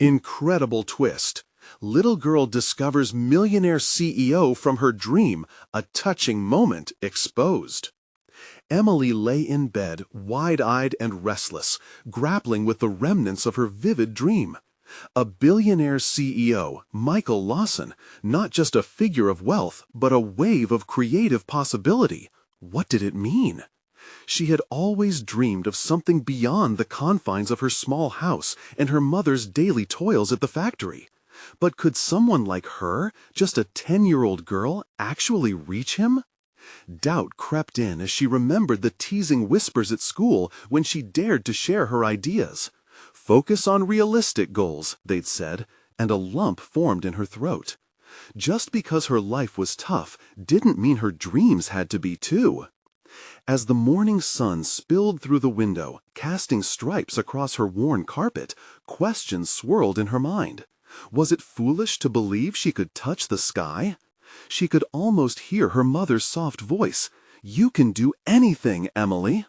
Incredible twist. Little girl discovers millionaire CEO from her dream, a touching moment exposed. Emily lay in bed, wide-eyed and restless, grappling with the remnants of her vivid dream. A billionaire CEO, Michael Lawson, not just a figure of wealth, but a wave of creative possibility. What did it mean? She had always dreamed of something beyond the confines of her small house and her mother's daily toils at the factory. But could someone like her, just a 10-year-old girl, actually reach him? Doubt crept in as she remembered the teasing whispers at school when she dared to share her ideas. Focus on realistic goals, they'd said, and a lump formed in her throat. Just because her life was tough didn't mean her dreams had to be too. As the morning sun spilled through the window, casting stripes across her worn carpet, questions swirled in her mind. Was it foolish to believe she could touch the sky? She could almost hear her mother's soft voice. "You can do anything, Emily."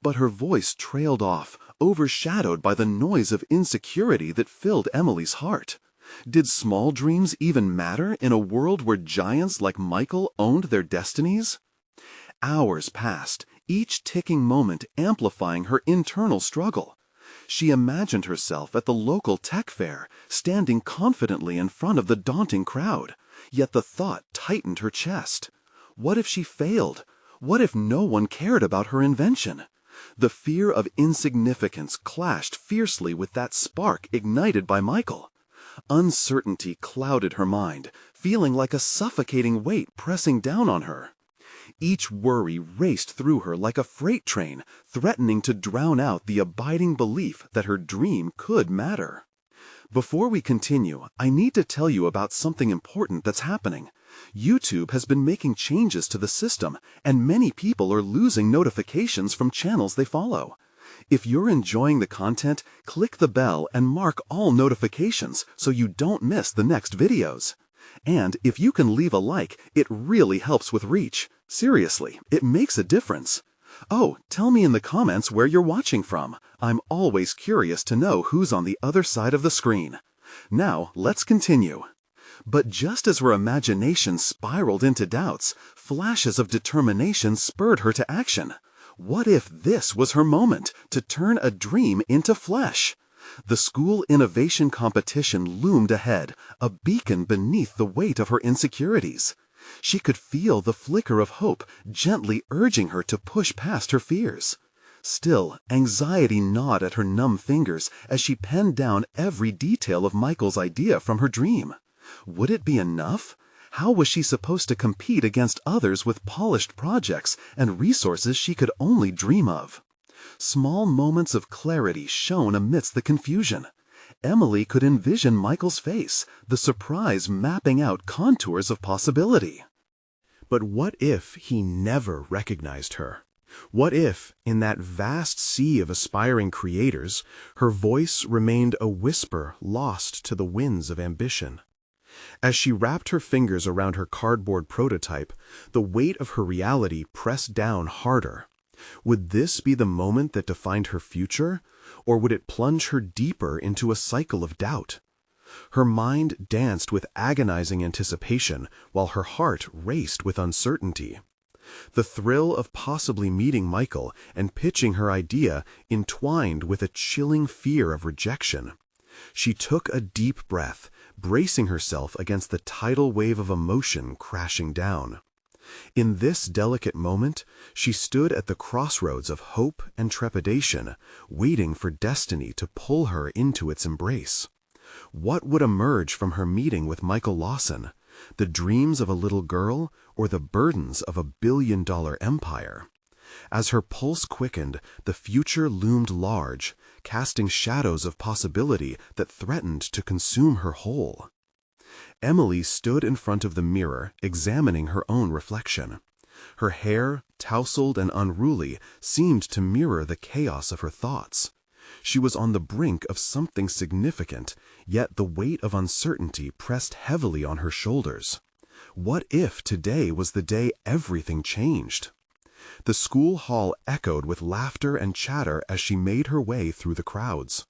But her voice trailed off, overshadowed by the noise of insecurity that filled Emily's heart. Did small dreams even matter in a world where giants like Michael owned their destinies? Hours passed, each ticking moment amplifying her internal struggle. She imagined herself at the local tech fair, standing confidently in front of the daunting crowd. Yet the thought tightened her chest. What if she failed? What if no one cared about her invention? The fear of insignificance clashed fiercely with that spark ignited by Michael. Uncertainty clouded her mind, feeling like a suffocating weight pressing down on her. Each worry raced through her like a freight train, threatening to drown out the abiding belief that her dream could matter. Before we continue, I need to tell you about something important that's happening. YouTube has been making changes to the system, and many people are losing notifications from channels they follow. If you're enjoying the content, click the bell and mark all notifications so you don't miss the next videos. And if you can leave a like, it really helps with reach. Seriously, it makes a difference. Oh, tell me in the comments where you're watching from. I'm always curious to know who's on the other side of the screen. Now, let's continue. But just as her imagination spiraled into doubts, flashes of determination spurred her to action. What if this was her moment to turn a dream into flesh? The school innovation competition loomed ahead, a beacon beneath the weight of her insecurities. She could feel the flicker of hope gently urging her to push past her fears. Still, anxiety gnawed at her numb fingers as she penned down every detail of Michael's idea from her dream. Would it be enough? How was she supposed to compete against others with polished projects and resources she could only dream of? Small moments of clarity shone amidst the confusion. Emily could envision Michael's face, the surprise mapping out contours of possibility. But what if he never recognized her? What if, in that vast sea of aspiring creators, her voice remained a whisper lost to the winds of ambition? As she wrapped her fingers around her cardboard prototype, the weight of her reality pressed down harder. Would this be the moment that defined her future, or would it plunge her deeper into a cycle of doubt? Her mind danced with agonizing anticipation while her heart raced with uncertainty. The thrill of possibly meeting Michael and pitching her idea entwined with a chilling fear of rejection. She took a deep breath, bracing herself against the tidal wave of emotion crashing down. In this delicate moment, she stood at the crossroads of hope and trepidation, waiting for destiny to pull her into its embrace. What would emerge from her meeting with Michael Lawson? The dreams of a little girl or the burdens of a billion-dollar empire? As her pulse quickened, the future loomed large, casting shadows of possibility that threatened to consume her whole. Emily stood in front of the mirror, examining her own reflection. Her hair, tousled and unruly, seemed to mirror the chaos of her thoughts. She was on the brink of something significant, yet the weight of uncertainty pressed heavily on her shoulders. What if today was the day everything changed? The school hall echoed with laughter and chatter as she made her way through the crowds.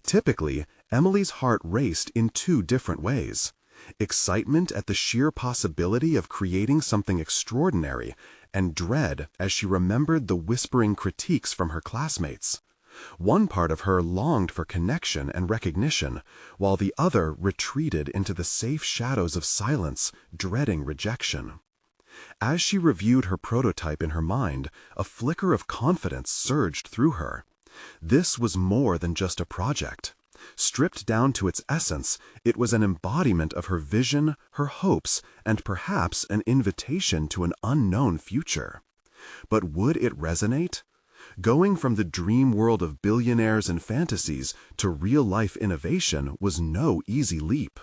Typically, Emily's heart raced in two different ways. Excitement at the sheer possibility of creating something extraordinary, and dread as she remembered the whispering critiques from her classmates. One part of her longed for connection and recognition, while the other retreated into the safe shadows of silence, dreading rejection. As she reviewed her prototype in her mind, a flicker of confidence surged through her. This was more than just a project. Stripped down to its essence, it was an embodiment of her vision, her hopes, and perhaps an invitation to an unknown future. But would it resonate? Going from the dream world of billionaires and fantasies to real-life innovation was no easy leap.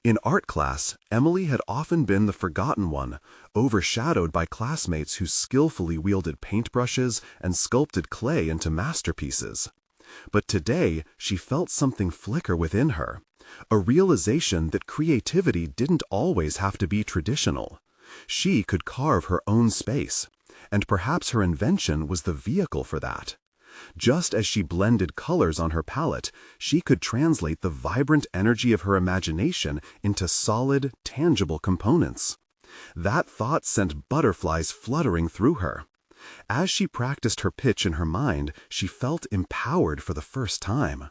In art class, Emily had often been the forgotten one, overshadowed by classmates who skillfully wielded paintbrushes and sculpted clay into masterpieces. But today, she felt something flicker within her, a realization that creativity didn't always have to be traditional. She could carve her own space, and perhaps her invention was the vehicle for that. Just as she blended colors on her palette, she could translate the vibrant energy of her imagination into solid, tangible components. That thought sent butterflies fluttering through her. As she practiced her pitch in her mind, she felt empowered for the first time.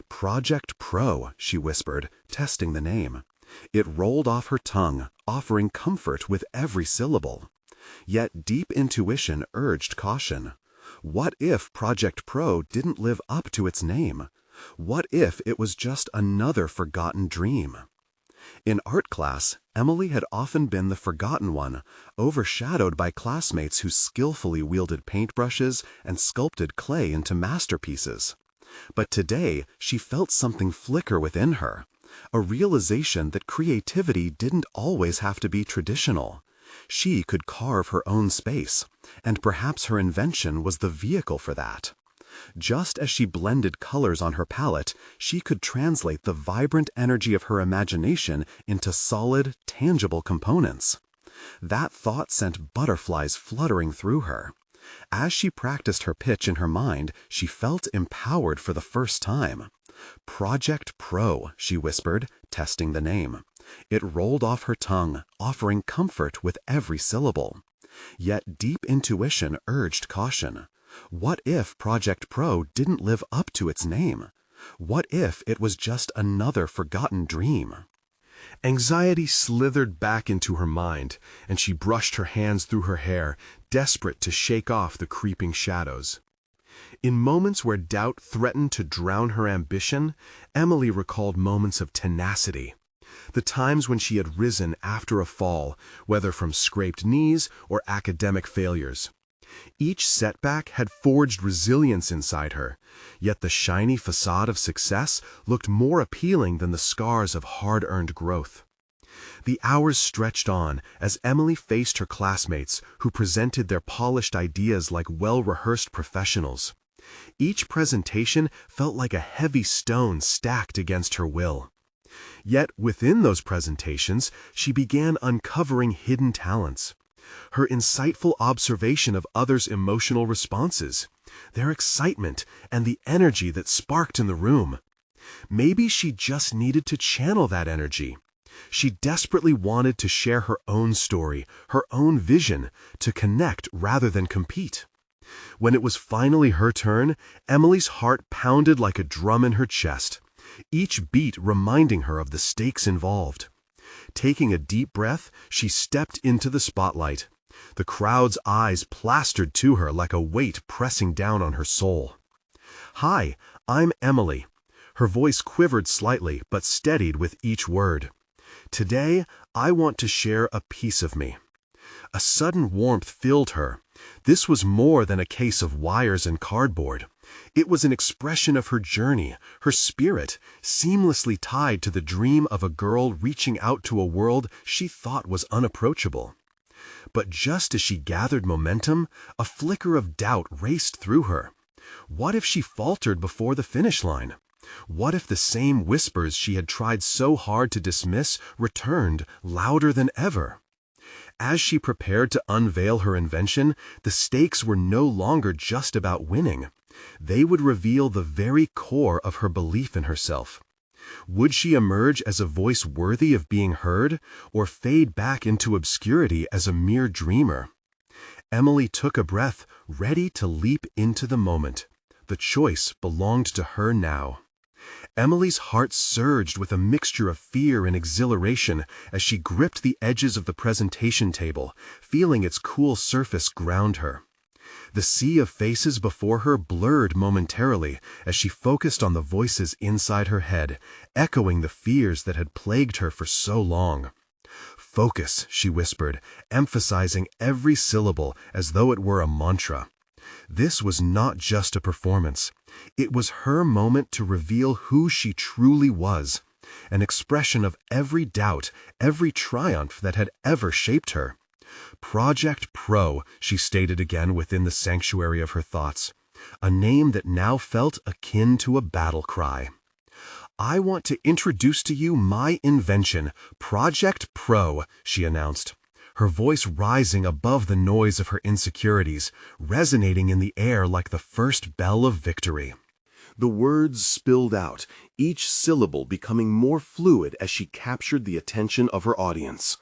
"Project Pro," she whispered, testing the name. It rolled off her tongue, offering comfort with every syllable. Yet deep intuition urged caution. What if Project Pro didn't live up to its name? What if it was just another forgotten dream? In art class, Emily had often been the forgotten one, overshadowed by classmates who skillfully wielded paintbrushes and sculpted clay into masterpieces. But today, she felt something flicker within her, a realization that creativity didn't always have to be traditional. She could carve her own space, and perhaps her invention was the vehicle for that. Just as she blended colors on her palette, she could translate the vibrant energy of her imagination into solid, tangible components. That thought sent butterflies fluttering through her. As she practiced her pitch in her mind, she felt empowered for the first time. "Project Pro," she whispered, testing the name. It rolled off her tongue, offering comfort with every syllable. Yet deep intuition urged caution. What if Project Pro didn't live up to its name? What if it was just another forgotten dream? Anxiety slithered back into her mind, and she brushed her hands through her hair, desperate to shake off the creeping shadows. In moments where doubt threatened to drown her ambition, Emily recalled moments of tenacity. The times when she had risen after a fall, whether from scraped knees or academic failures. Each setback had forged resilience inside her, yet the shiny facade of success looked more appealing than the scars of hard-earned growth. The hours stretched on as Emily faced her classmates who presented their polished ideas like well-rehearsed professionals. Each presentation felt like a heavy stone stacked against her will. Yet within those presentations, she began uncovering hidden talents. Her insightful observation of others' emotional responses, their excitement, and the energy that sparked in the room. Maybe she just needed to channel that energy. She desperately wanted to share her own story, her own vision, to connect rather than compete. When it was finally her turn, Emily's heart pounded like a drum in her chest, each beat reminding her of the stakes involved. Taking a deep breath, she stepped into the spotlight. The crowd's eyes plastered to her like a weight pressing down on her soul. "Hi, I'm Emily." Her voice quivered slightly but steadied with each word. "Today, I want to share a piece of me." A sudden warmth filled her. This was more than a case of wires and cardboard. It was an expression of her journey, her spirit, seamlessly tied to the dream of a girl reaching out to a world she thought was unapproachable. But just as she gathered momentum, a flicker of doubt raced through her. What if she faltered before the finish line? What if the same whispers she had tried so hard to dismiss returned, louder than ever? As she prepared to unveil her invention, the stakes were no longer just about winning. They would reveal the very core of her belief in herself. Would she emerge as a voice worthy of being heard, or fade back into obscurity as a mere dreamer? Emily took a breath, ready to leap into the moment. The choice belonged to her now. Emily's heart surged with a mixture of fear and exhilaration as she gripped the edges of the presentation table, feeling its cool surface ground her. The sea of faces before her blurred momentarily as she focused on the voices inside her head, echoing the fears that had plagued her for so long. "Focus," she whispered, emphasizing every syllable as though it were a mantra. This was not just a performance. It was her moment to reveal who she truly was, an expression of every doubt, every triumph that had ever shaped her. Project Pro, she stated again within the sanctuary of her thoughts, a name that now felt akin to a battle cry. "I want to introduce to you my invention, Project Pro," she announced, her voice rising above the noise of her insecurities, resonating in the air like the first bell of victory. The words spilled out, each syllable becoming more fluid as she captured the attention of her audience.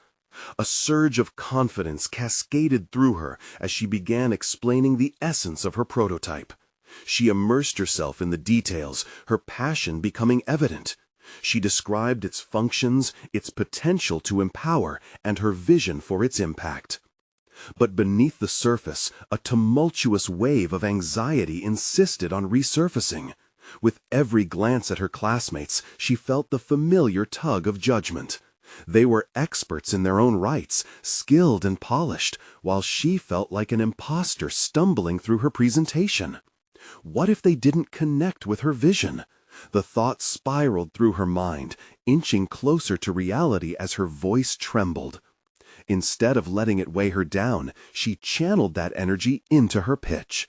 A surge of confidence cascaded through her as she began explaining the essence of her prototype. She immersed herself in the details, her passion becoming evident. She described its functions, its potential to empower, and her vision for its impact. But beneath the surface, a tumultuous wave of anxiety insisted on resurfacing. With every glance at her classmates, she felt the familiar tug of judgment. They were experts in their own rights, skilled and polished, while she felt like an imposter stumbling through her presentation. What if they didn't connect with her vision? The thought spiraled through her mind, inching closer to reality as her voice trembled. Instead of letting it weigh her down, she channeled that energy into her pitch.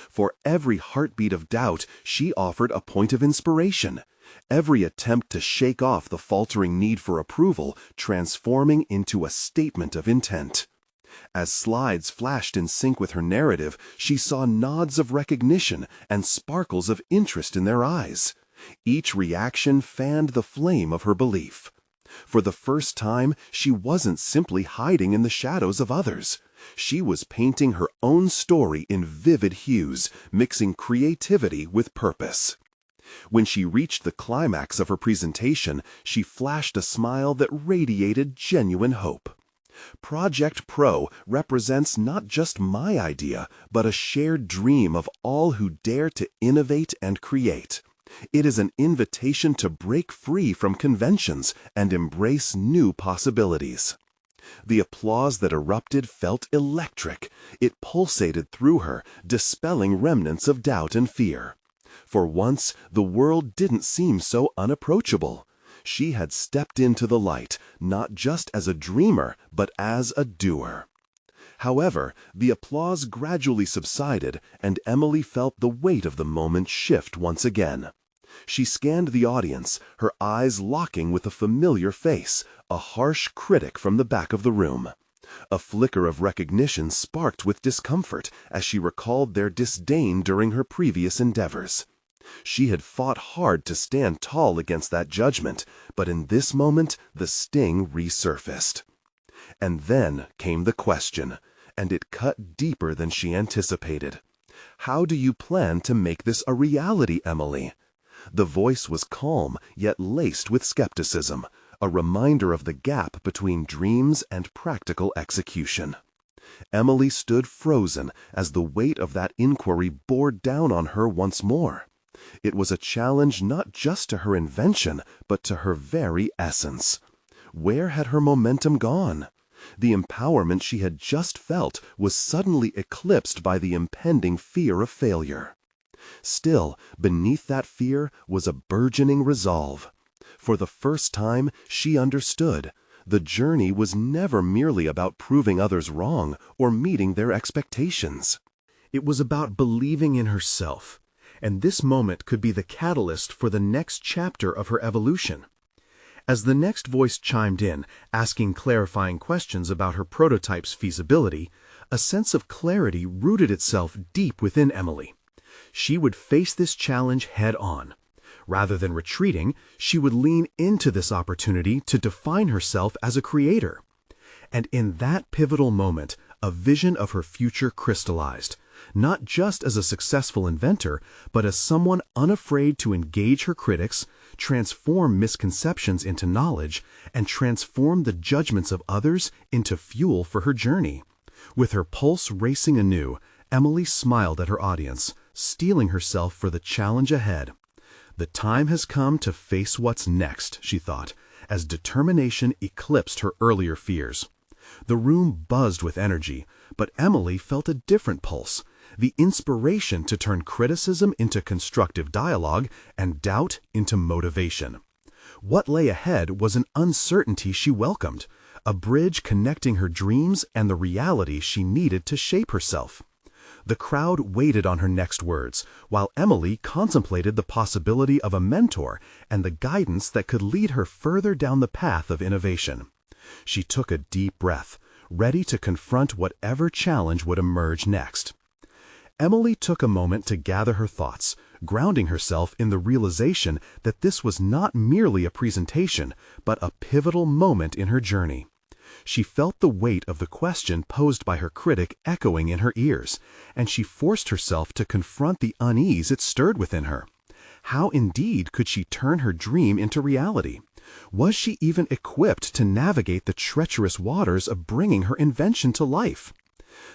For every heartbeat of doubt, she offered a point of inspiration. Every attempt to shake off the faltering need for approval, transforming into a statement of intent. As slides flashed in sync with her narrative, she saw nods of recognition and sparkles of interest in their eyes. Each reaction fanned the flame of her belief. For the first time, she wasn't simply hiding in the shadows of others. She was painting her own story in vivid hues, mixing creativity with purpose. When she reached the climax of her presentation, she flashed a smile that radiated genuine hope. Project Pro represents not just my idea, but a shared dream of all who dare to innovate and create. It is an invitation to break free from conventions and embrace new possibilities. The applause that erupted felt electric. It pulsated through her, dispelling remnants of doubt and fear. For once, the world didn't seem so unapproachable. She had stepped into the light, not just as a dreamer, but as a doer. However, the applause gradually subsided, and Emily felt the weight of the moment shift once again. She scanned the audience, her eyes locking with a familiar face, a harsh critic from the back of the room. A flicker of recognition sparked with discomfort as she recalled their disdain during her previous endeavors. She had fought hard to stand tall against that judgment, but in this moment the sting resurfaced. And then came the question, and it cut deeper than she anticipated. "How do you plan to make this a reality, Emily?" The voice was calm, yet laced with skepticism, a reminder of the gap between dreams and practical execution. Emily stood frozen as the weight of that inquiry bore down on her once more. It was a challenge not just to her invention, but to her very essence. Where had her momentum gone? The empowerment she had just felt was suddenly eclipsed by the impending fear of failure. Still, beneath that fear was a burgeoning resolve. For the first time, she understood. The journey was never merely about proving others wrong or meeting their expectations. It was about believing in herself, and this moment could be the catalyst for the next chapter of her evolution. As the next voice chimed in, asking clarifying questions about her prototype's feasibility, a sense of clarity rooted itself deep within Emily. She would face this challenge head-on. Rather than retreating, she would lean into this opportunity to define herself as a creator. And in that pivotal moment, a vision of her future crystallized, not just as a successful inventor, but as someone unafraid to engage her critics, transform misconceptions into knowledge, and transform the judgments of others into fuel for her journey. With her pulse racing anew, Emily smiled at her audience, steeling herself for the challenge ahead. The time has come to face what's next, she thought, as determination eclipsed her earlier fears. The room buzzed with energy, but Emily felt a different pulse, the inspiration to turn criticism into constructive dialogue and doubt into motivation. What lay ahead was an uncertainty she welcomed, a bridge connecting her dreams and the reality she needed to shape herself. The crowd waited on her next words, while Emily contemplated the possibility of a mentor and the guidance that could lead her further down the path of innovation. She took a deep breath, ready to confront whatever challenge would emerge next. Emily took a moment to gather her thoughts, grounding herself in the realization that this was not merely a presentation, but a pivotal moment in her journey. She felt the weight of the question posed by her critic echoing in her ears, and she forced herself to confront the unease it stirred within her. How indeed could she turn her dream into reality? Was she even equipped to navigate the treacherous waters of bringing her invention to life?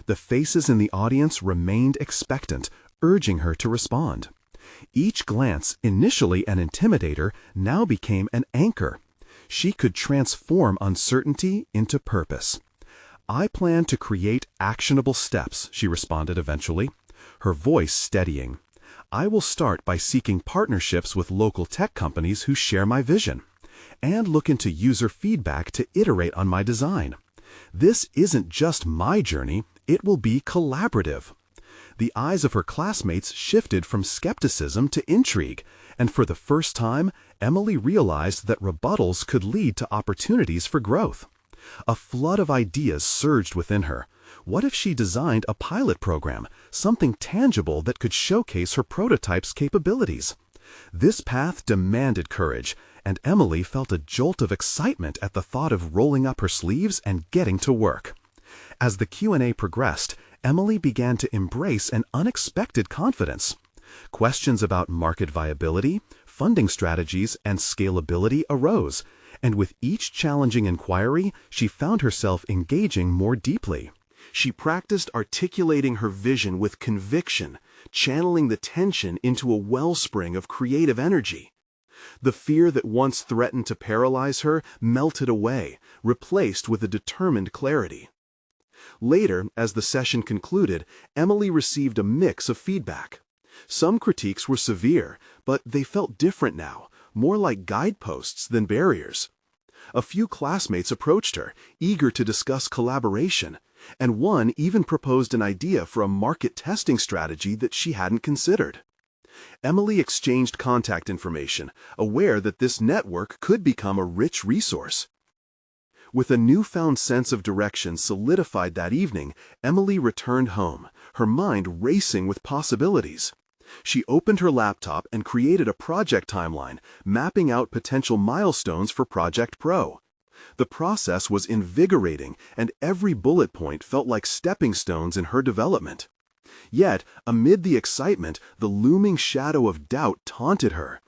The faces in the audience remained expectant, urging her to respond. Each glance, initially an intimidator, now became an anchor. She could transform uncertainty into purpose. "I plan to create actionable steps," she responded eventually, her voice steadying. "I will start by seeking partnerships with local tech companies who share my vision, and look into user feedback to iterate on my design. This isn't just my journey, it will be collaborative." The eyes of her classmates shifted from skepticism to intrigue, and for the first time, Emily realized that rebuttals could lead to opportunities for growth. A flood of ideas surged within her. What if she designed a pilot program, something tangible that could showcase her prototype's capabilities? This path demanded courage, and Emily felt a jolt of excitement at the thought of rolling up her sleeves and getting to work. As the Q&A progressed, Emily began to embrace an unexpected confidence. Questions about market viability, funding strategies, and scalability arose, and with each challenging inquiry, she found herself engaging more deeply. She practiced articulating her vision with conviction, channeling the tension into a wellspring of creative energy. The fear that once threatened to paralyze her melted away, replaced with a determined clarity. Later, as the session concluded, Emily received a mix of feedback. Some critiques were severe, but they felt different now, more like guideposts than barriers. A few classmates approached her, eager to discuss collaboration, and one even proposed an idea for a market testing strategy that she hadn't considered. Emily exchanged contact information, aware that this network could become a rich resource. With a newfound sense of direction solidified that evening, Emily returned home, her mind racing with possibilities. She opened her laptop and created a project timeline, mapping out potential milestones for Project Pro. The process was invigorating, and every bullet point felt like stepping stones in her development. Yet, amid the excitement, the looming shadow of doubt taunted her.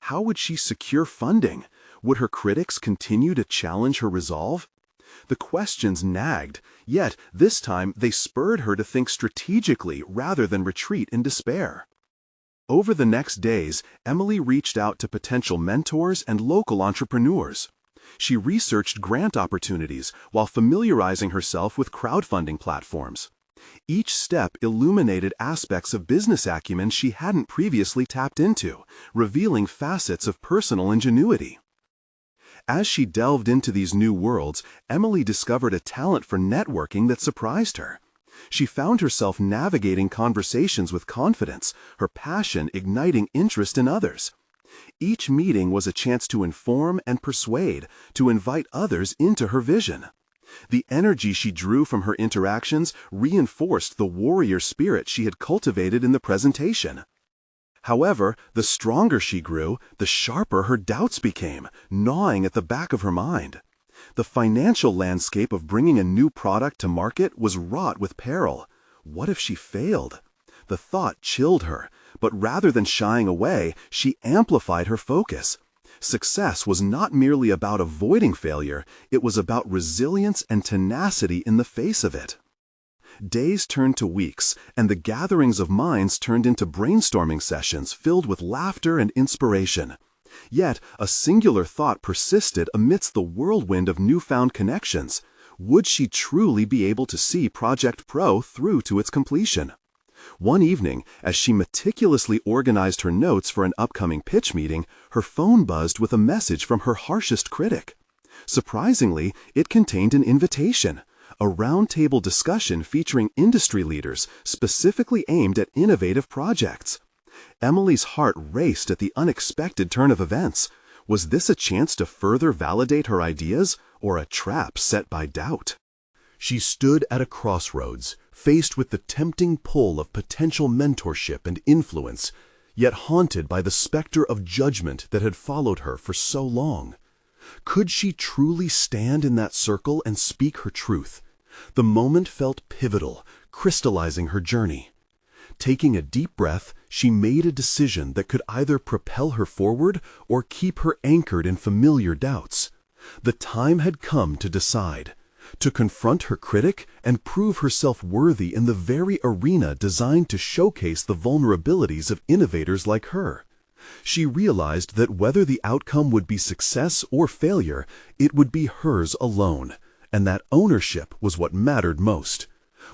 How would she secure funding? Would her critics continue to challenge her resolve? The questions nagged, yet this time they spurred her to think strategically rather than retreat in despair. Over the next days, Emily reached out to potential mentors and local entrepreneurs. She researched grant opportunities while familiarizing herself with crowdfunding platforms. Each step illuminated aspects of business acumen she hadn't previously tapped into, revealing facets of personal ingenuity. As she delved into these new worlds, Emily discovered a talent for networking that surprised her. She found herself navigating conversations with confidence, her passion igniting interest in others. Each meeting was a chance to inform and persuade, to invite others into her vision. The energy she drew from her interactions reinforced the warrior spirit she had cultivated in the presentation. However, the stronger she grew, the sharper her doubts became, gnawing at the back of her mind. The financial landscape of bringing a new product to market was wrought with peril. What if she failed? The thought chilled her, but rather than shying away, she amplified her focus. Success was not merely about avoiding failure, it was about resilience and tenacity in the face of it. Days turned to weeks, and the gatherings of minds turned into brainstorming sessions filled with laughter and inspiration. Yet, a singular thought persisted amidst the whirlwind of newfound connections. Would she truly be able to see Project Pro through to its completion? One evening, as she meticulously organized her notes for an upcoming pitch meeting, her phone buzzed with a message from her harshest critic. Surprisingly, it contained an invitation, a roundtable discussion featuring industry leaders specifically aimed at innovative projects. Emily's heart raced at the unexpected turn of events. Was this a chance to further validate her ideas, or a trap set by doubt? She stood at a crossroads, faced with the tempting pull of potential mentorship and influence, yet haunted by the specter of judgment that had followed her for so long. Could she truly stand in that circle and speak her truth? The moment felt pivotal, crystallizing her journey. Taking a deep breath, she made a decision that could either propel her forward or keep her anchored in familiar doubts. The time had come to decide, to confront her critic and prove herself worthy in the very arena designed to showcase the vulnerabilities of innovators like her. She realized that whether the outcome would be success or failure, it would be hers alone, and that ownership was what mattered most.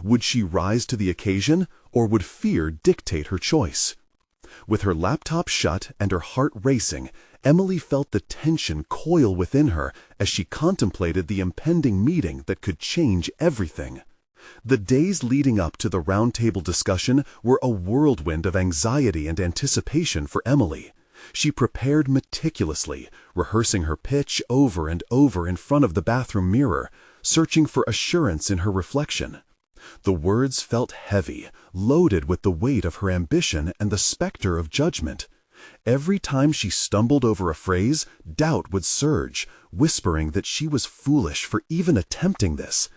Would she rise to the occasion, or would fear dictate her choice? With her laptop shut and her heart racing, Emily felt the tension coil within her as she contemplated the impending meeting that could change everything. The days leading up to the roundtable discussion were a whirlwind of anxiety and anticipation for Emily. She prepared meticulously, rehearsing her pitch over and over in front of the bathroom mirror, searching for assurance in her reflection. The words felt heavy, loaded with the weight of her ambition and the specter of judgment. Every time she stumbled over a phrase, doubt would surge, whispering that she was foolish for even attempting this.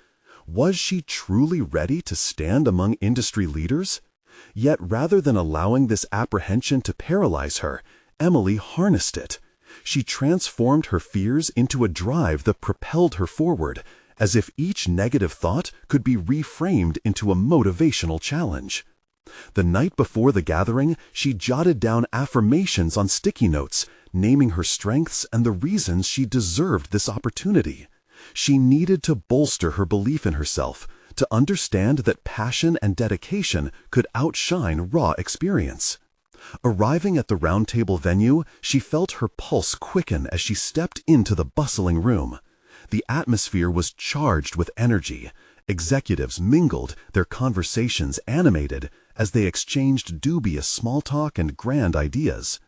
Was she truly ready to stand among industry leaders? Yet rather than allowing this apprehension to paralyze her, Emily harnessed it. She transformed her fears into a drive that propelled her forward, as if each negative thought could be reframed into a motivational challenge. The night before the gathering, she jotted down affirmations on sticky notes, naming her strengths and the reasons she deserved this opportunity. She needed to bolster her belief in herself, to understand that passion and dedication could outshine raw experience. Arriving at the roundtable venue, she felt her pulse quicken as she stepped into the bustling room. The atmosphere was charged with energy. Executives mingled, their conversations animated, as they exchanged dubious small talk and grand ideas.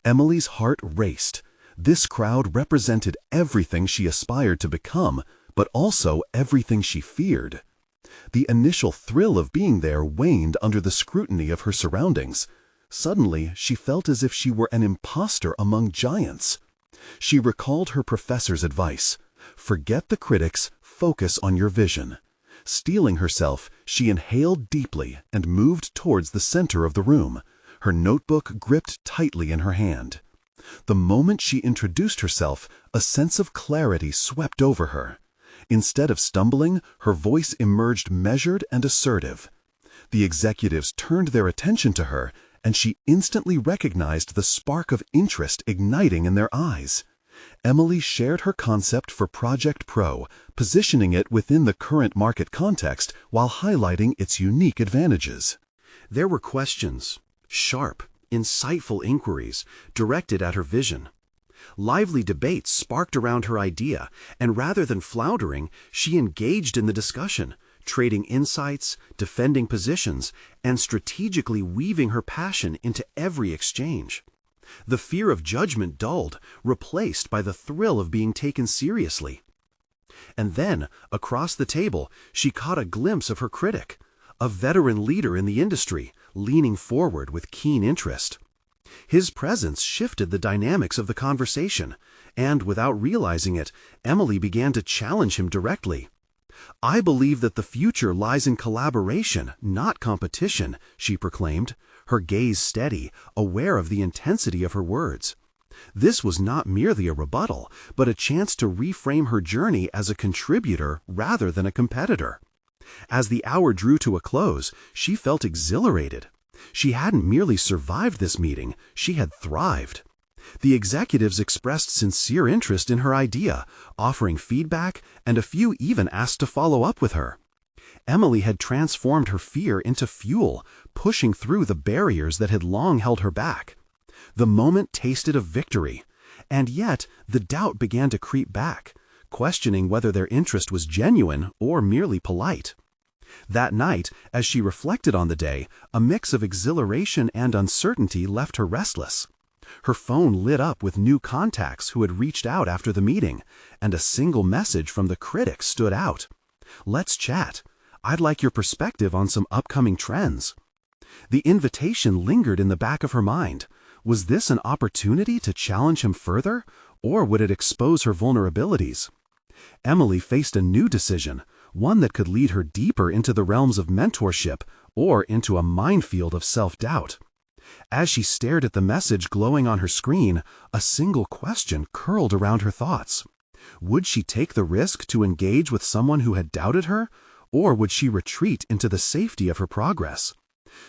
Emily's heart raced. This crowd represented everything she aspired to become, but also everything she feared. The initial thrill of being there waned under the scrutiny of her surroundings. Suddenly, she felt as if she were an imposter among giants. She recalled her professor's advice: forget the critics, focus on your vision. Steeling herself, she inhaled deeply and moved towards the center of the room, her notebook gripped tightly in her hand. The moment she introduced herself, a sense of clarity swept over her. Instead of stumbling, her voice emerged measured and assertive. The executives turned their attention to her, and she instantly recognized the spark of interest igniting in their eyes. Emily shared her concept for Project Pro, positioning it within the current market context while highlighting its unique advantages. There were questions, sharp, insightful inquiries directed at her vision. Lively debates sparked around her idea, and rather than floundering, she engaged in the discussion, trading insights, defending positions, and strategically weaving her passion into every exchange. The fear of judgment dulled, replaced by the thrill of being taken seriously. And then, across the table, she caught a glimpse of her critic, a veteran leader in the industry, leaning forward with keen interest. His presence shifted the dynamics of the conversation, and without realizing it, Emily began to challenge him directly. "I believe that the future lies in collaboration, not competition," she proclaimed, her gaze steady, aware of the intensity of her words. This was not merely a rebuttal, but a chance to reframe her journey as a contributor rather than a competitor. As the hour drew to a close, she felt exhilarated. She hadn't merely survived this meeting, she had thrived. The executives expressed sincere interest in her idea, offering feedback, and a few even asked to follow up with her. Emily had transformed her fear into fuel, pushing through the barriers that had long held her back. The moment tasted of victory, and yet the doubt began to creep back, questioning whether their interest was genuine or merely polite. That night, as she reflected on the day, a mix of exhilaration and uncertainty left her restless. Her phone lit up with new contacts who had reached out after the meeting, and a single message from the critic stood out. "Let's chat. I'd like your perspective on some upcoming trends." The invitation lingered in the back of her mind. Was this an opportunity to challenge him further, or would it expose her vulnerabilities? Emily faced a new decision, one that could lead her deeper into the realms of mentorship or into a minefield of self-doubt. As she stared at the message glowing on her screen, a single question curled around her thoughts. Would she take the risk to engage with someone who had doubted her, or would she retreat into the safety of her progress?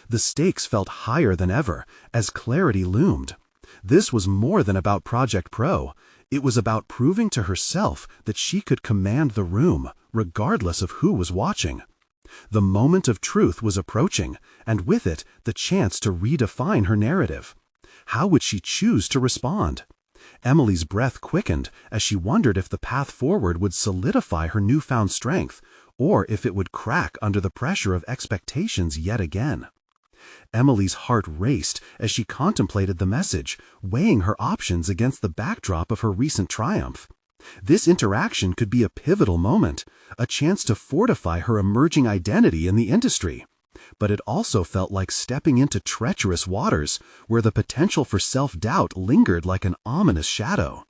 The stakes felt higher than ever, as clarity loomed. This was more than about Project Pro. It was about proving to herself that she could command the room, regardless of who was watching. The moment of truth was approaching, and with it, the chance to redefine her narrative. How would she choose to respond? Emily's breath quickened as she wondered if the path forward would solidify her newfound strength, or if it would crack under the pressure of expectations yet again. Emily's heart raced as she contemplated the message, weighing her options against the backdrop of her recent triumph. This interaction could be a pivotal moment, a chance to fortify her emerging identity in the industry. But it also felt like stepping into treacherous waters, where the potential for self-doubt lingered like an ominous shadow.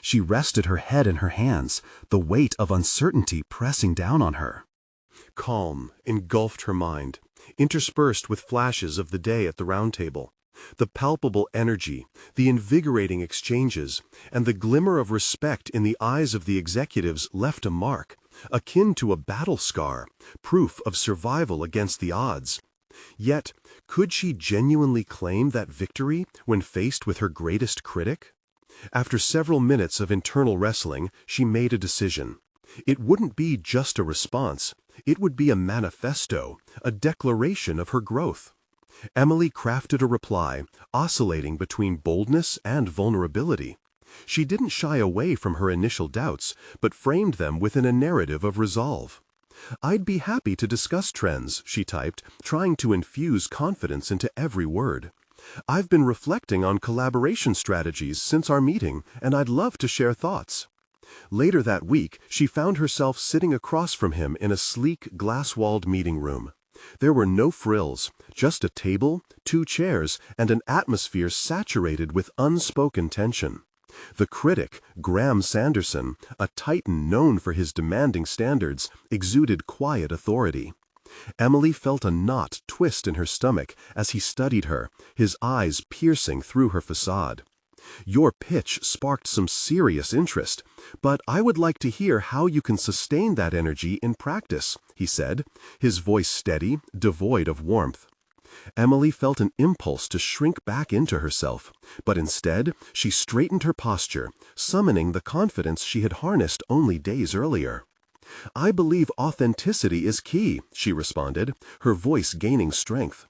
She rested her head in her hands, the weight of uncertainty pressing down on her. Calm engulfed her mind, interspersed with flashes of the day at the round table. The palpable energy, the invigorating exchanges, and the glimmer of respect in the eyes of the executives left a mark, akin to a battle scar, proof of survival against the odds. Yet, could she genuinely claim that victory when faced with her greatest critic? After several minutes of internal wrestling, she made a decision. It wouldn't be just a response. It would be a manifesto, a declaration of her growth. Emily crafted a reply, oscillating between boldness and vulnerability. She didn't shy away from her initial doubts, but framed them within a narrative of resolve. "I'd be happy to discuss trends," she typed, trying to infuse confidence into every word. "I've been reflecting on collaboration strategies since our meeting, and I'd love to share thoughts." Later that week, she found herself sitting across from him in a sleek, glass-walled meeting room. There were no frills, just a table, 2 chairs, and an atmosphere saturated with unspoken tension. The critic, Graham Sanderson, a titan known for his demanding standards, exuded quiet authority. Emily felt a knot twist in her stomach as he studied her, his eyes piercing through her facade. "Your pitch sparked some serious interest, but I would like to hear how you can sustain that energy in practice," he said, his voice steady, devoid of warmth. Emily felt an impulse to shrink back into herself, but instead she straightened her posture, summoning the confidence she had harnessed only days earlier. "I believe authenticity is key," she responded, her voice gaining strength.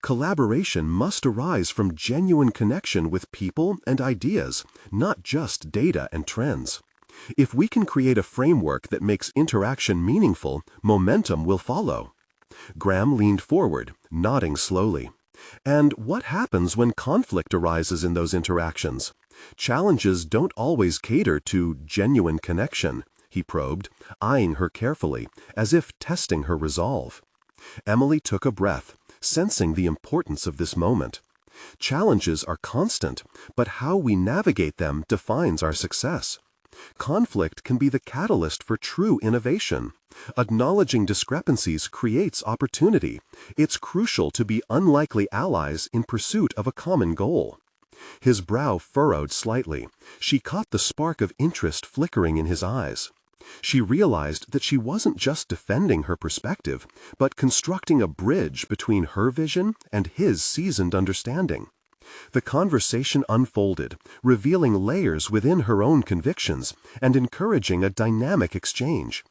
"Collaboration must arise from genuine connection with people and ideas, not just data and trends. If we can create a framework that makes interaction meaningful, momentum will follow." Graham leaned forward, nodding slowly. "And what happens when conflict arises in those interactions? Challenges don't always cater to genuine connection," he probed, eyeing her carefully, as if testing her resolve. Emily took a breath, sensing the importance of this moment. Challenges are constant, but how we navigate them defines our success. Conflict can be the catalyst for true innovation. Acknowledging discrepancies creates opportunity. It's crucial to be unlikely allies in pursuit of a common goal. His brow furrowed slightly. She caught the spark of interest flickering in his eyes. She realized that she wasn't just defending her perspective, but constructing a bridge between her vision and his seasoned understanding. The conversation unfolded, revealing layers within her own convictions and encouraging a dynamic exchange.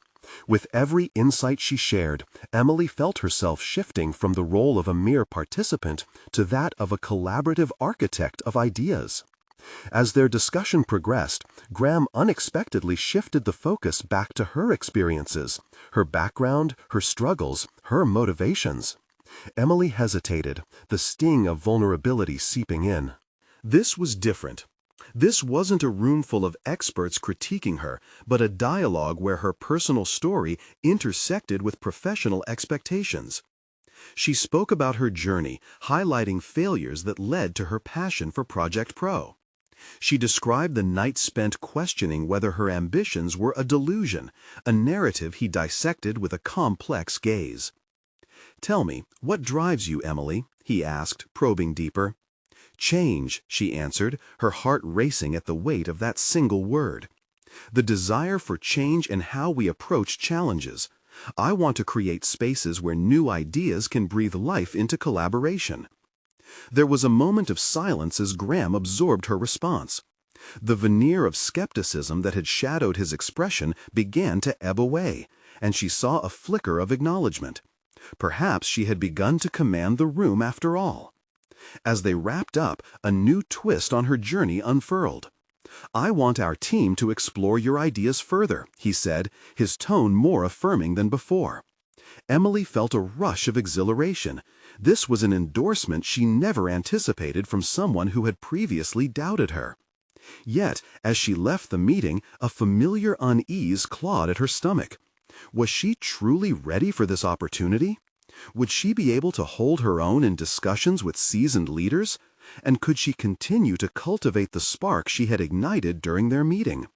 With every insight she shared, Emily felt herself shifting from the role of a mere participant to that of a collaborative architect of ideas. As their discussion progressed, Graham unexpectedly shifted the focus back to her experiences, her background, her struggles, her motivations. Emily hesitated, the sting of vulnerability seeping in. This was different. This wasn't a room full of experts critiquing her, but a dialogue where her personal story intersected with professional expectations. She spoke about her journey, highlighting failures that led to her passion for Project Pro. She described the night spent questioning whether her ambitions were a delusion, a narrative he dissected with a complex gaze. "Tell me, what drives you, Emily?" he asked, probing deeper. "Change," she answered, her heart racing at the weight of that single word. "The desire for change in how we approach challenges. I want to create spaces where new ideas can breathe life into collaboration." There was a moment of silence as Graham absorbed her response. The veneer of skepticism that had shadowed his expression began to ebb away, and she saw a flicker of acknowledgement. Perhaps she had begun to command the room after all. As they wrapped up, a new twist on her journey unfurled. "I want our team to explore your ideas further," he said, his tone more affirming than before. Emily felt a rush of exhilaration. This was an endorsement she never anticipated from someone who had previously doubted her. Yet, as she left the meeting, a familiar unease clawed at her stomach. Was she truly ready for this opportunity? Would she be able to hold her own in discussions with seasoned leaders? And could she continue to cultivate the spark she had ignited during their meeting?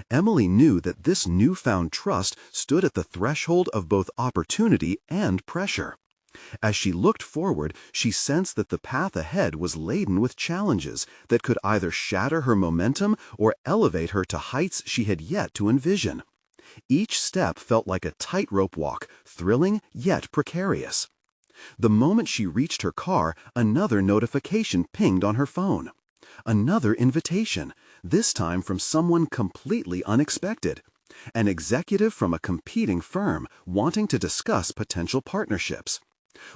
Emily knew that this newfound trust stood at the threshold of both opportunity and pressure. As she looked forward, she sensed that the path ahead was laden with challenges that could either shatter her momentum or elevate her to heights she had yet to envision. Each step felt like a tightrope walk, thrilling yet precarious. The moment she reached her car, another notification pinged on her phone. Another invitation, this time from someone completely unexpected. An executive from a competing firm wanting to discuss potential partnerships.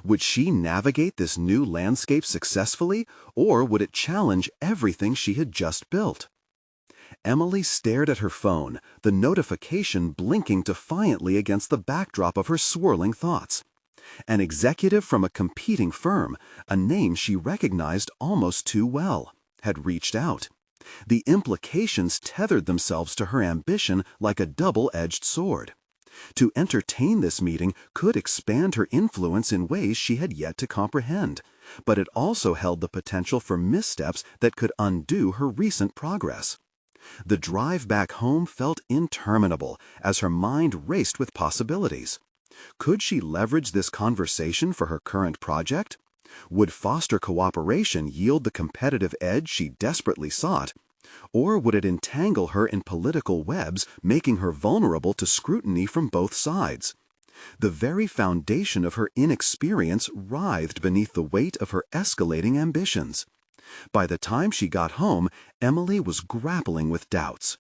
Would she navigate this new landscape successfully, or would it challenge everything she had just built? Emily stared at her phone, the notification blinking defiantly against the backdrop of her swirling thoughts. An executive from a competing firm, a name she recognized almost too well, had reached out. The implications tethered themselves to her ambition like a double-edged sword. To entertain this meeting could expand her influence in ways she had yet to comprehend, but it also held the potential for missteps that could undo her recent progress. The drive back home felt interminable as her mind raced with possibilities. Could she leverage this conversation for her current project? Would foster cooperation yield the competitive edge she desperately sought? Or would it entangle her in political webs, making her vulnerable to scrutiny from both sides? The very foundation of her inexperience writhed beneath the weight of her escalating ambitions. By the time she got home, Emily was grappling with doubts.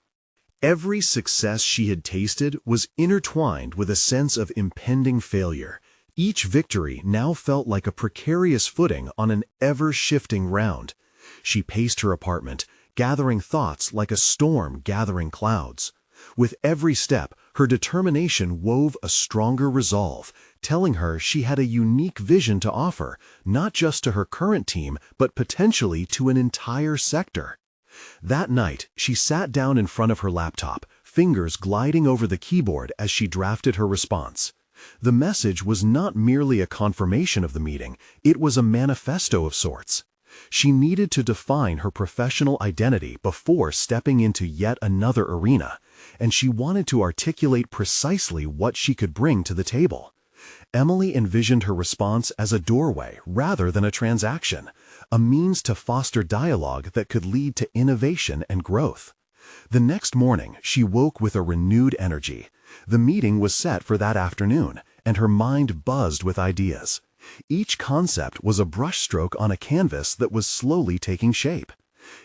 Every success she had tasted was intertwined with a sense of impending failure. Each victory now felt like a precarious footing on an ever-shifting round. She paced her apartment, gathering thoughts like a storm gathering clouds. With every step, her determination wove a stronger resolve, telling her she had a unique vision to offer, not just to her current team, but potentially to an entire sector. That night, she sat down in front of her laptop, fingers gliding over the keyboard as she drafted her response. The message was not merely a confirmation of the meeting, it was a manifesto of sorts. She needed to define her professional identity before stepping into yet another arena, and she wanted to articulate precisely what she could bring to the table. Emily envisioned her response as a doorway rather than a transaction, a means to foster dialogue that could lead to innovation and growth. The next morning, she woke with a renewed energy. The meeting was set for that afternoon, and her mind buzzed with ideas. Each concept was a brushstroke on a canvas that was slowly taking shape.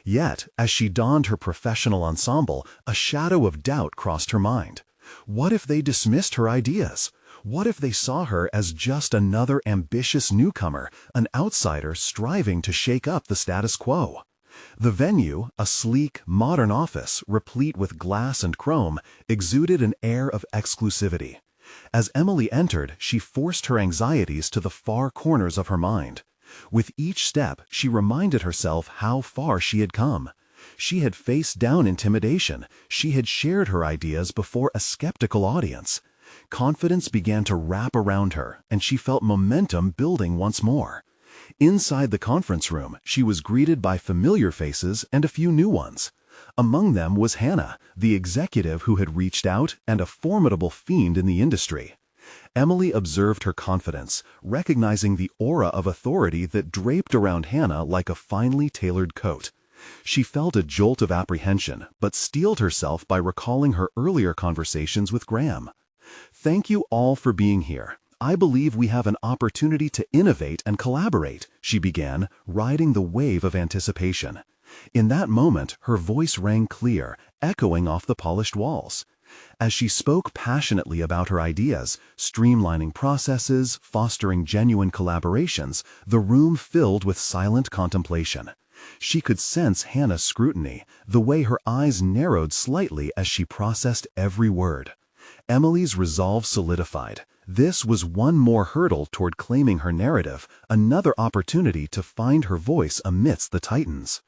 Yet, as she donned her professional ensemble, a shadow of doubt crossed her mind. What if they dismissed her ideas? What if they saw her as just another ambitious newcomer, an outsider striving to shake up the status quo? The venue, a sleek, modern office replete with glass and chrome, exuded an air of exclusivity. As Emily entered, she forced her anxieties to the far corners of her mind. With each step, she reminded herself how far she had come. She had faced down intimidation. She had shared her ideas before a skeptical audience. Confidence began to wrap around her, and she felt momentum building once more. Inside the conference room, she was greeted by familiar faces and a few new ones. Among them was Hannah, the executive who had reached out and a formidable fiend in the industry. Emily observed her confidence, recognizing the aura of authority that draped around Hannah like a finely tailored coat. She felt a jolt of apprehension, but steeled herself by recalling her earlier conversations with Graham. "Thank you all for being here. I believe we have an opportunity to innovate and collaborate," she began, riding the wave of anticipation. In that moment, her voice rang clear, echoing off the polished walls. As she spoke passionately about her ideas, streamlining processes, fostering genuine collaborations, the room filled with silent contemplation. She could sense Hannah's scrutiny, the way her eyes narrowed slightly as she processed every word. Emily's resolve solidified. This was one more hurdle toward claiming her narrative, another opportunity to find her voice amidst the titans.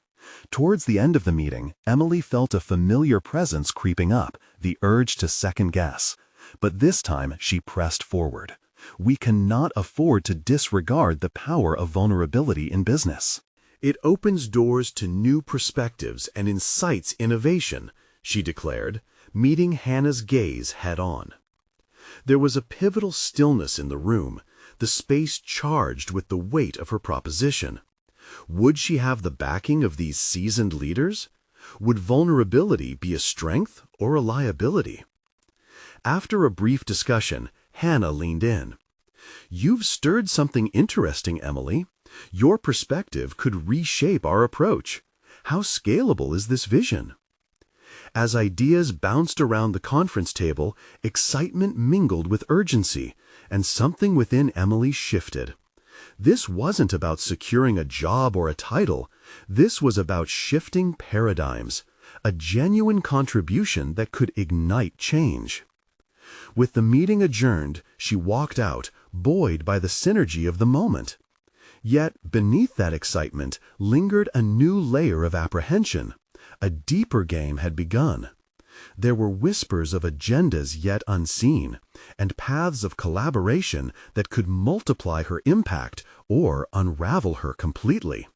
Towards the end of the meeting, Emily felt a familiar presence creeping up, the urge to second-guess. But this time she pressed forward. We cannot afford to disregard the power of vulnerability in business. "It opens doors to new perspectives and incites innovation," she declared, meeting Hannah's gaze head-on. There was a pivotal stillness in the room, the space charged with the weight of her proposition. Would she have the backing of these seasoned leaders? Would vulnerability be a strength or a liability? After a brief discussion, Hannah leaned in. "You've stirred something interesting, Emily. Your perspective could reshape our approach. How scalable is this vision?" As ideas bounced around the conference table, excitement mingled with urgency, and something within Emily shifted. This wasn't about securing a job or a title. This was about shifting paradigms, a genuine contribution that could ignite change. With the meeting adjourned, she walked out, buoyed by the synergy of the moment. Yet, beneath that excitement, lingered a new layer of apprehension. A deeper game had begun. There were whispers of agendas yet unseen, and paths of collaboration that could multiply her impact or unravel her completely.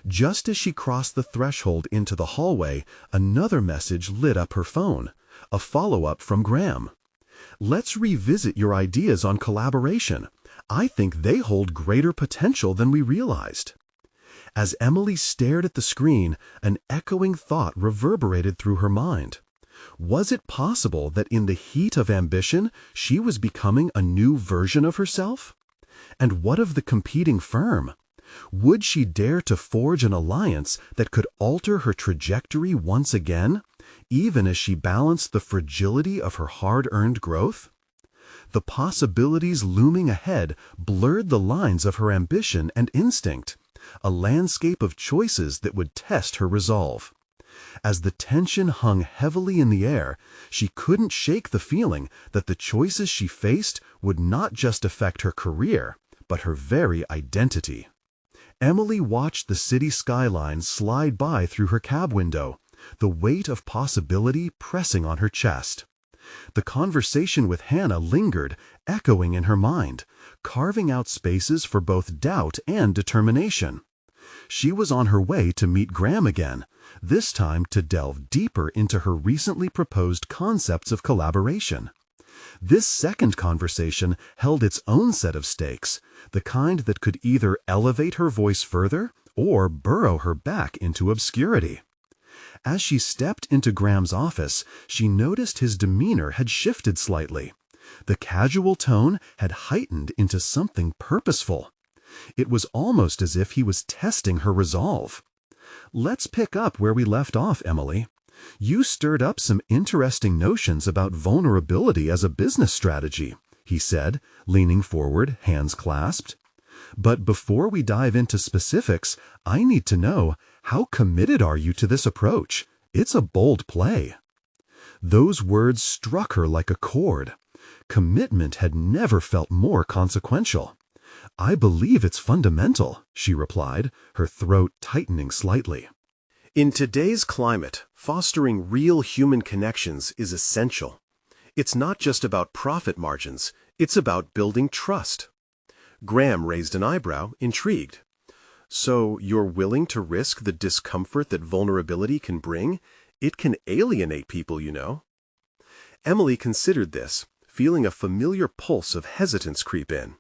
Just as she crossed the threshold into the hallway, another message lit up her phone, a follow-up from Graham. "Let's revisit your ideas on collaboration. I think they hold greater potential than we realized." As Emily stared at the screen, an echoing thought reverberated through her mind. Was it possible that in the heat of ambition, she was becoming a new version of herself? And what of the competing firm? Would she dare to forge an alliance that could alter her trajectory once again, even as she balanced the fragility of her hard-earned growth? The possibilities looming ahead blurred the lines of her ambition and instinct, a landscape of choices that would test her resolve. As the tension hung heavily in the air, she couldn't shake the feeling that the choices she faced would not just affect her career, but her very identity. Emily watched the city skyline slide by through her cab window, the weight of possibility pressing on her chest. The conversation with Hannah lingered, echoing in her mind, carving out spaces for both doubt and determination. She was on her way to meet Graham again, this time to delve deeper into her recently proposed concepts of collaboration. This second conversation held its own set of stakes, the kind that could either elevate her voice further or burrow her back into obscurity. As she stepped into Graham's office, she noticed his demeanor had shifted slightly. The casual tone had heightened into something purposeful. It was almost as if he was testing her resolve. "Let's pick up where we left off, Emily. You stirred up some interesting notions about vulnerability as a business strategy," he said, leaning forward, hands clasped. "But before we dive into specifics, I need to know, how committed are you to this approach? It's a bold play." Those words struck her like a chord. Commitment had never felt more consequential. "I believe it's fundamental," she replied, her throat tightening slightly. In today's climate, fostering real human connections is essential. It's not just about profit margins, it's about building trust. Graham raised an eyebrow, intrigued. "So you're willing to risk the discomfort that vulnerability can bring? It can alienate people, you know." Emily considered this, feeling a familiar pulse of hesitance creep in.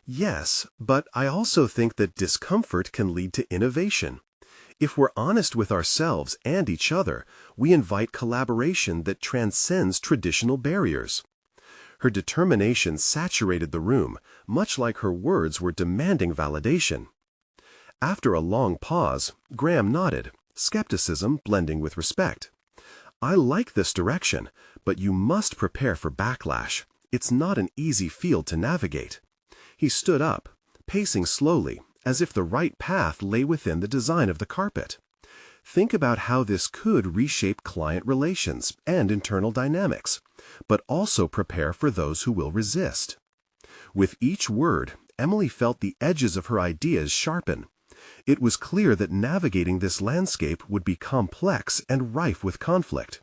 "Yes, but I also think that discomfort can lead to innovation. If we're honest with ourselves and each other, we invite collaboration that transcends traditional barriers." Her determination saturated the room, much like her words were demanding validation. After a long pause, Graham nodded, skepticism blending with respect. "I like this direction, but you must prepare for backlash. It's not an easy field to navigate." He stood up, pacing slowly, as if the right path lay within the design of the carpet. "Think about how this could reshape client relations and internal dynamics, but also prepare for those who will resist." With each word, Emily felt the edges of her ideas sharpen. It was clear that navigating this landscape would be complex and rife with conflict.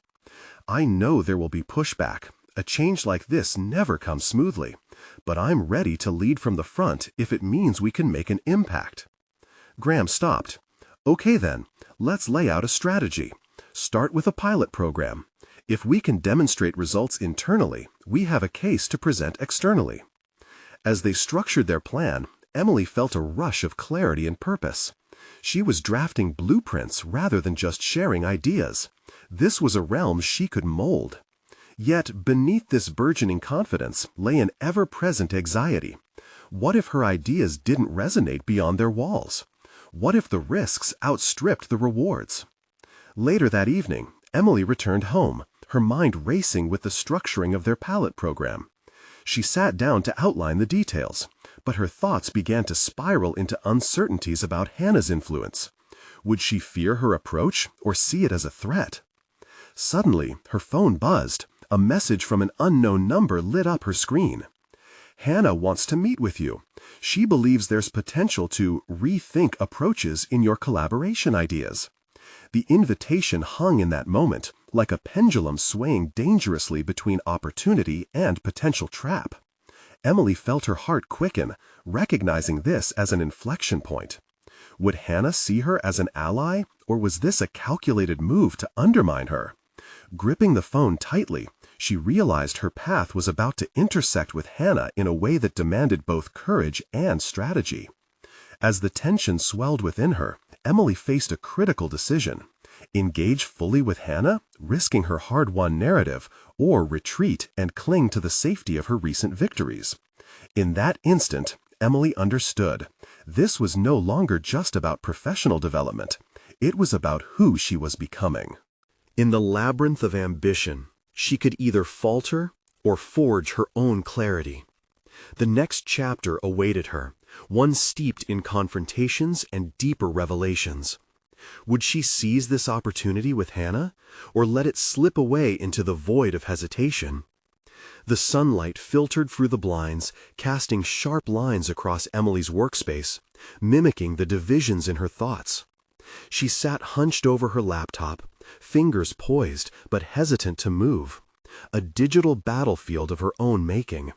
"I know there will be pushback. A change like this never comes smoothly. But I'm ready to lead from the front if it means we can make an impact." Graham stopped. "Okay then, let's lay out a strategy. Start with a pilot program. If we can demonstrate results internally, we have a case to present externally." As they structured their plan, Emily felt a rush of clarity and purpose. She was drafting blueprints rather than just sharing ideas. This was a realm she could mold. Yet beneath this burgeoning confidence lay an ever-present anxiety. What if her ideas didn't resonate beyond their walls? What if the risks outstripped the rewards? Later that evening, Emily returned home, her mind racing with the structuring of their pilot program. She sat down to outline the details, but her thoughts began to spiral into uncertainties about Hannah's influence. Would she fear her approach or see it as a threat? Suddenly, her phone buzzed. A message from an unknown number lit up her screen. "Hannah wants to meet with you. She believes there's potential to rethink approaches in your collaboration ideas." The invitation hung in that moment, like a pendulum swaying dangerously between opportunity and potential trap. Emily felt her heart quicken, recognizing this as an inflection point. Would Hannah see her as an ally, or was this a calculated move to undermine her? Gripping the phone tightly, she realized her path was about to intersect with Hannah in a way that demanded both courage and strategy. As the tension swelled within her, Emily faced a critical decision: engage fully with Hannah, risking her hard-won narrative, or retreat and cling to the safety of her recent victories. In that instant, Emily understood. This was no longer just about professional development. It was about who she was becoming. In the labyrinth of ambition, she could either falter or forge her own clarity. The next chapter awaited her, one steeped in confrontations and deeper revelations. Would she seize this opportunity with Hannah, or let it slip away into the void of hesitation? The sunlight filtered through the blinds, casting sharp lines across Emily's workspace, mimicking the divisions in her thoughts. She sat hunched over her laptop, fingers poised but hesitant to move, a digital battlefield of her own making.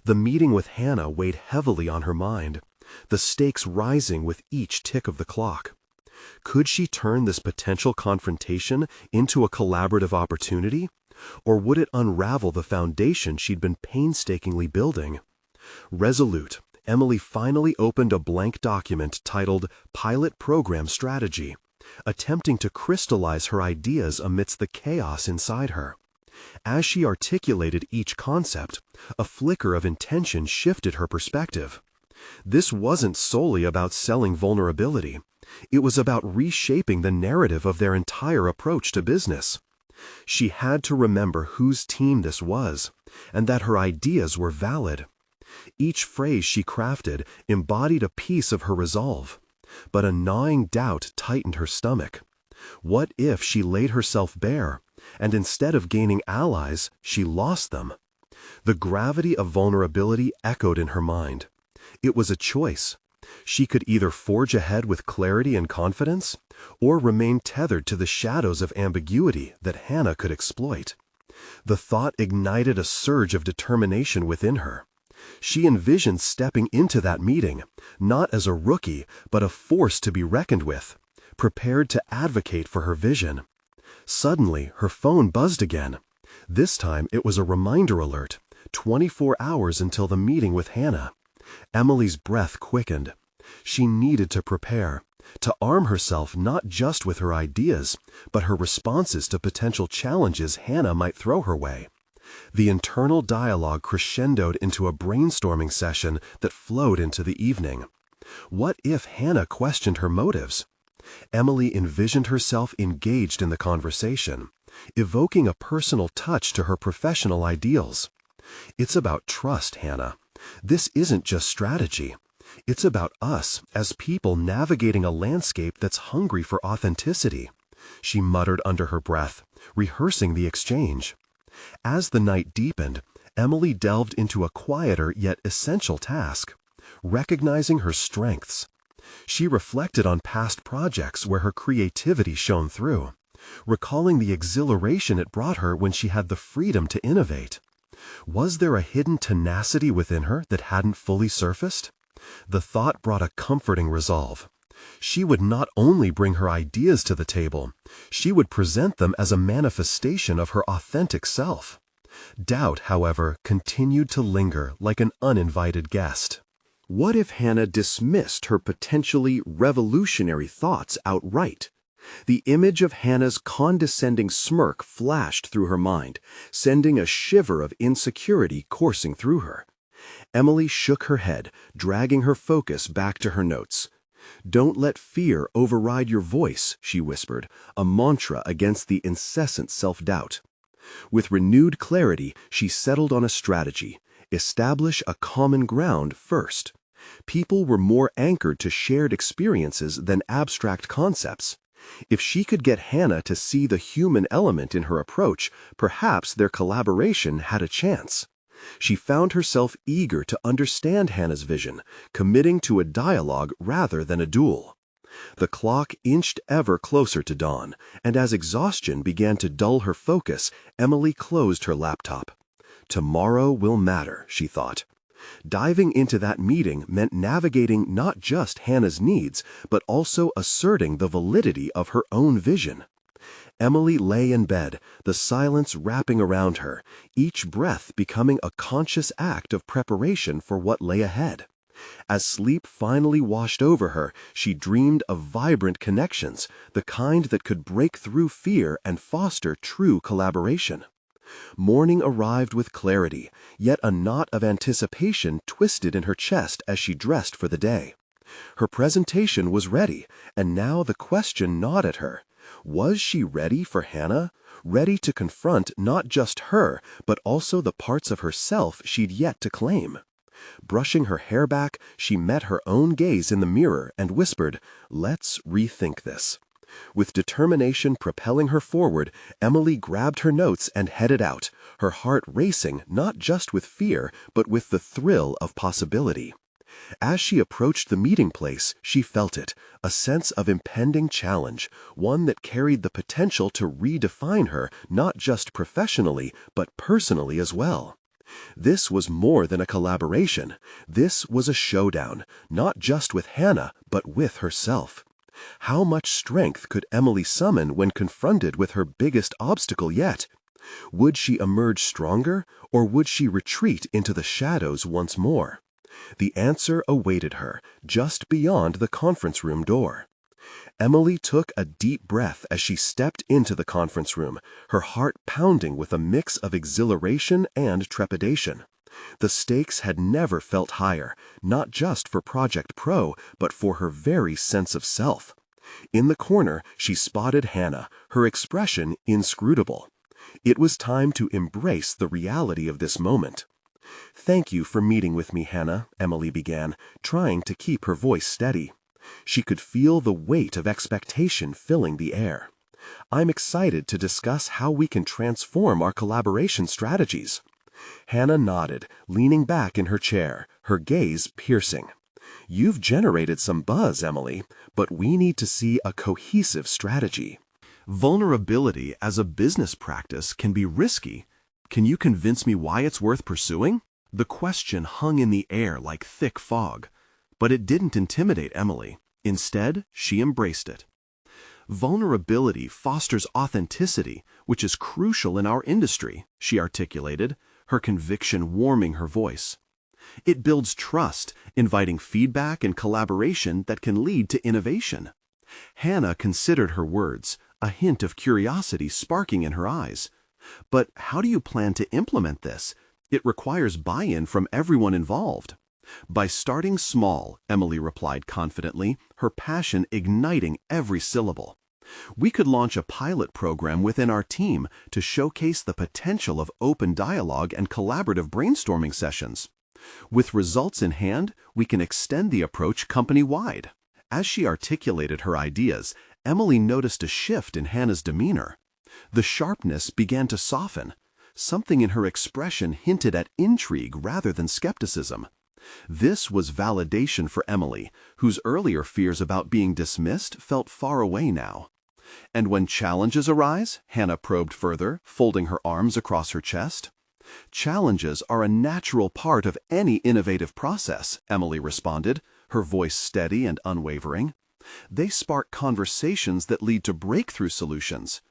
The meeting with Hannah weighed heavily on her mind, the stakes rising with each tick of the clock. Could she turn this potential confrontation into a collaborative opportunity, or would it unravel the foundation she'd been painstakingly building? Resolute, Emily finally opened a blank document titled Pilot Program Strategy, attempting to crystallize her ideas amidst the chaos inside her. As she articulated each concept, a flicker of intention shifted her perspective. This wasn't solely about selling vulnerability. It was about reshaping the narrative of their entire approach to business. She had to remember whose team this was, and that her ideas were valid. Each phrase she crafted embodied a piece of her resolve, but a gnawing doubt tightened her stomach. What if she laid herself bare, and instead of gaining allies, she lost them? The gravity of vulnerability echoed in her mind. It was a choice. She could either forge ahead with clarity and confidence, or remain tethered to the shadows of ambiguity that Hannah could exploit. The thought ignited a surge of determination within her. She envisioned stepping into that meeting, not as a rookie, but a force to be reckoned with, prepared to advocate for her vision. Suddenly, her phone buzzed again. This time it was a reminder alert, 24 hours until the meeting with Hannah. Emily's breath quickened. She needed to prepare, to arm herself not just with her ideas, but her responses to potential challenges Hannah might throw her way. The internal dialogue crescendoed into a brainstorming session that flowed into the evening. What if Hannah questioned her motives? Emily envisioned herself engaged in the conversation, evoking a personal touch to her professional ideals. It's about trust, Hannah. This isn't just strategy. It's about us as people navigating a landscape that's hungry for authenticity, she muttered under her breath, rehearsing the exchange. As the night deepened, Emily delved into a quieter yet essential task, recognizing her strengths. She reflected on past projects where her creativity shone through, recalling the exhilaration it brought her when she had the freedom to innovate. Was there a hidden tenacity within her that hadn't fully surfaced? The thought brought a comforting resolve. She would not only bring her ideas to the table, she would present them as a manifestation of her authentic self. Doubt, however, continued to linger like an uninvited guest. What if Hannah dismissed her potentially revolutionary thoughts outright? The image of Hannah's condescending smirk flashed through her mind, sending a shiver of insecurity coursing through her. Emily shook her head, dragging her focus back to her notes. "Don't let fear override your voice," she whispered, a mantra against the incessant self-doubt. With renewed clarity, she settled on a strategy: establish a common ground first. People were more anchored to shared experiences than abstract concepts. If she could get Hannah to see the human element in her approach, perhaps their collaboration had a chance. She found herself eager to understand Hannah's vision, committing to a dialogue rather than a duel. The clock inched ever closer to dawn, and as exhaustion began to dull her focus, Emily closed her laptop. Tomorrow will matter, she thought. Diving into that meeting meant navigating not just Hannah's needs, but also asserting the validity of her own vision. Emily lay in bed, the silence wrapping around her, each breath becoming a conscious act of preparation for what lay ahead. As sleep finally washed over her, she dreamed of vibrant connections, the kind that could break through fear and foster true collaboration. Morning arrived with clarity, yet a knot of anticipation twisted in her chest as she dressed for the day. Her presentation was ready, and now the question gnawed at her. Was she ready for Hannah? Ready to confront not just her, but also the parts of herself she'd yet to claim? Brushing her hair back, she met her own gaze in the mirror and whispered, "Let's rethink this." With determination propelling her forward, Emily grabbed her notes and headed out, her heart racing not just with fear, but with the thrill of possibility. As she approached the meeting place, she felt it, a sense of impending challenge, one that carried the potential to redefine her not just professionally, but personally as well. This was more than a collaboration. This was a showdown, not just with Hannah, but with herself. How much strength could Emily summon when confronted with her biggest obstacle yet? Would she emerge stronger, or would she retreat into the shadows once more? The answer awaited her, just beyond the conference room door. Emily took a deep breath as she stepped into the conference room, her heart pounding with a mix of exhilaration and trepidation. The stakes had never felt higher, not just for Project Pro, but for her very sense of self. In the corner, she spotted Hannah, her expression inscrutable. It was time to embrace the reality of this moment. "Thank you for meeting with me, Hannah," Emily began, trying to keep her voice steady. She could feel the weight of expectation filling the air. "I'm excited to discuss how we can transform our collaboration strategies." Hannah nodded, leaning back in her chair, her gaze piercing. "You've generated some buzz, Emily, but we need to see a cohesive strategy." Vulnerability as a business practice can be risky. Can you convince me why it's worth pursuing? The question hung in the air like thick fog, but it didn't intimidate Emily. Instead, she embraced it. Vulnerability fosters authenticity, which is crucial in our industry, she articulated, her conviction warming her voice. It builds trust, inviting feedback and collaboration that can lead to innovation. Hannah considered her words, a hint of curiosity sparking in her eyes. "But how do you plan to implement this? It requires buy-in from everyone involved." "By starting small," Emily replied confidently, her passion igniting every syllable. "We could launch a pilot program within our team to showcase the potential of open dialogue and collaborative brainstorming sessions. With results in hand, we can extend the approach company-wide." As she articulated her ideas, Emily noticed a shift in Hannah's demeanor. The sharpness began to soften. Something in her expression hinted at intrigue rather than skepticism. This was validation for Emily, whose earlier fears about being dismissed felt far away now. "And when challenges arise?" Hannah probed further, folding her arms across her chest. "Challenges are a natural part of any innovative process," Emily responded, her voice steady and unwavering. "They spark conversations that lead to breakthrough solutions.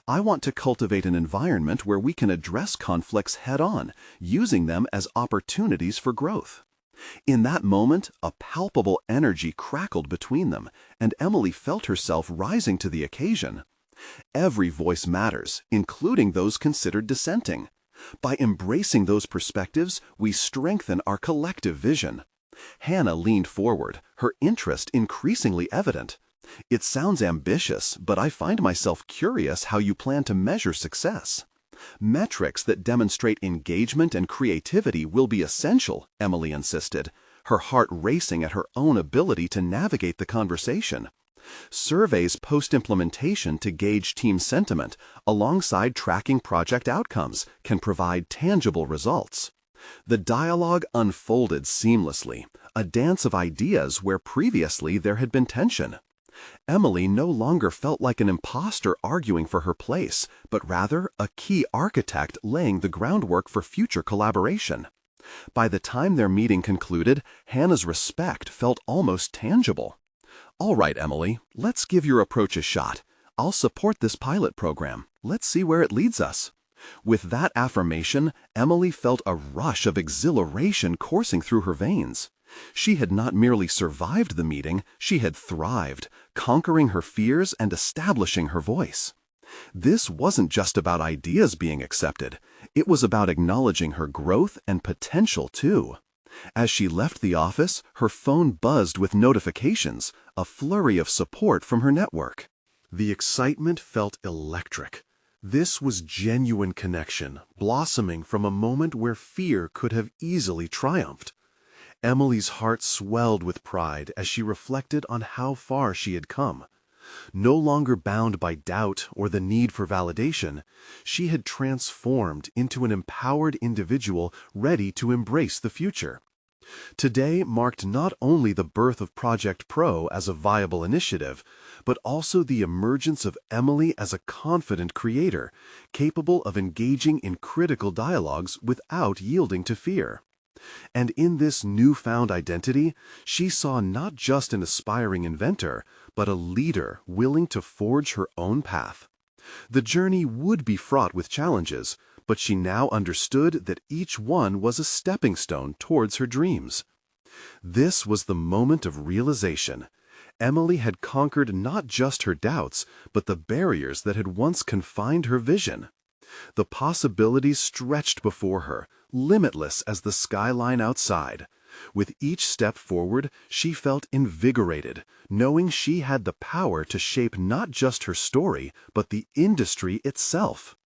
I want to cultivate an environment where we can address conflicts head-on, using them as opportunities for growth." In that moment, a palpable energy crackled between them, and Emily felt herself rising to the occasion. Every voice matters, including those considered dissenting. By embracing those perspectives, we strengthen our collective vision. Hannah leaned forward, her interest increasingly evident. "It sounds ambitious, but I find myself curious how you plan to measure success." "Metrics that demonstrate engagement and creativity will be essential," Emily insisted, her heart racing at her own ability to navigate the conversation. "Surveys post-implementation to gauge team sentiment, alongside tracking project outcomes, can provide tangible results." The dialogue unfolded seamlessly, a dance of ideas where previously there had been tension. Emily no longer felt like an imposter arguing for her place, but rather a key architect laying the groundwork for future collaboration. By the time their meeting concluded, Hannah's respect felt almost tangible. "All right, Emily, let's give your approach a shot. I'll support this pilot program. Let's see where it leads us." With that affirmation, Emily felt a rush of exhilaration coursing through her veins. She had not merely survived the meeting, she had thrived, conquering her fears and establishing her voice. This wasn't just about ideas being accepted, it was about acknowledging her growth and potential too. As she left the office, her phone buzzed with notifications, a flurry of support from her network. The excitement felt electric. This was genuine connection, blossoming from a moment where fear could have easily triumphed. Emily's heart swelled with pride as she reflected on how far she had come. No longer bound by doubt or the need for validation, she had transformed into an empowered individual ready to embrace the future. Today marked not only the birth of Project Pro as a viable initiative, but also the emergence of Emily as a confident creator, capable of engaging in critical dialogues without yielding to fear. And in this newfound identity, she saw not just an aspiring inventor, but a leader willing to forge her own path. The journey would be fraught with challenges, but she now understood that each one was a stepping stone towards her dreams. This was the moment of realization. Emily had conquered not just her doubts, but the barriers that had once confined her vision. The possibilities stretched before her, limitless as the skyline outside. With each step forward, she felt invigorated, knowing she had the power to shape not just her story, but the industry itself.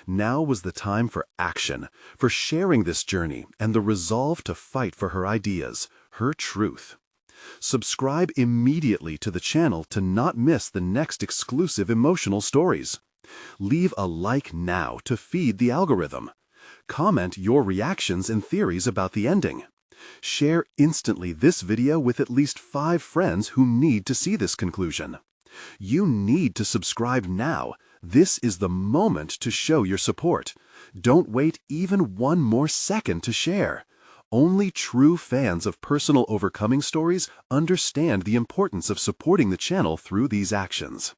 Now was the time for action, for sharing this journey and the resolve to fight for her ideas, her truth. Subscribe immediately to the channel to not miss the next exclusive emotional stories. Leave a like now to feed the algorithm. Comment your reactions and theories about the ending. Share instantly this video with at least 5 friends who need to see this conclusion. You need to subscribe now. This is the moment to show your support. Don't wait even one more second to share. Only true fans of personal overcoming stories understand the importance of supporting the channel through these actions.